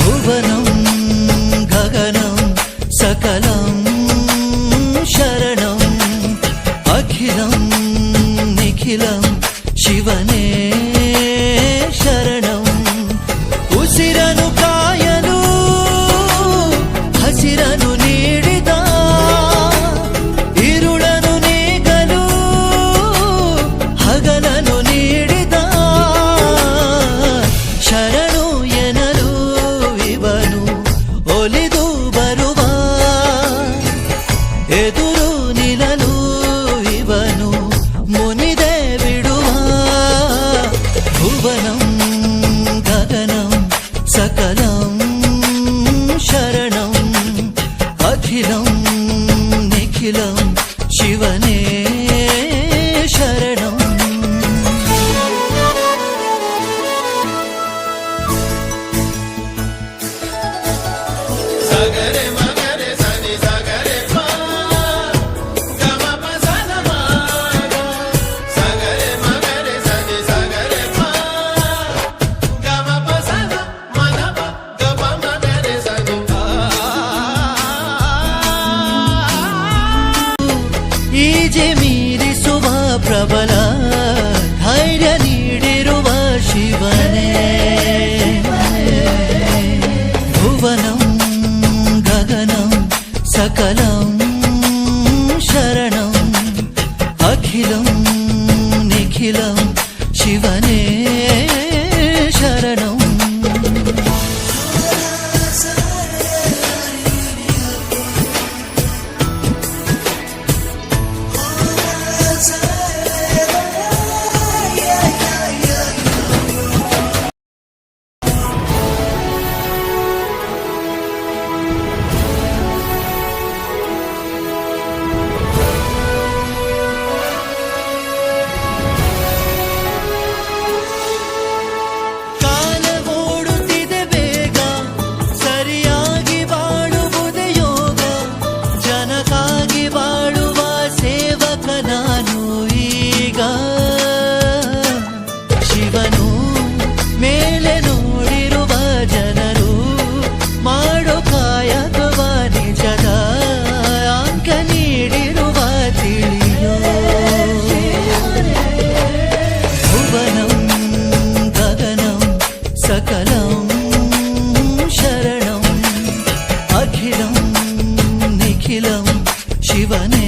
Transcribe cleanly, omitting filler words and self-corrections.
भुवनं गगनं सकलं शरणं अखिलं निखिलं शिवने शरणं उसिरनु कायलु हसिरनु नीडिद इरुळनु नीगलु हगलनु नीडिद शरणु एनलु इवनु ओलिदु बरुव एदुरु निललु इवनु मुनिदे बिडुव भुवनं गगनं सकलं शरणं अखिलं निखिलं शिवने शरणं सगरे मगरे सनि सगरे प गम प सन म सगरे मगरे सनि सगरे प गम प सन मन प ग प मगरे सनि ಈಜೆ ಮೀರಿಸುವ ಪ್ರಬಲ ಧೈರ್ಯ ನೀಡಿರುವ ಶಿವನೇ ಭುವನಂ ಗಗನಂ ಸಕಲಂ ಶರಣಂ ಅಖಿಲಂ ನಿಖಿಲಂ ಶಿವನೇ ಶರಣಂ सकलं शरणं अखिलं निखिलं शिवने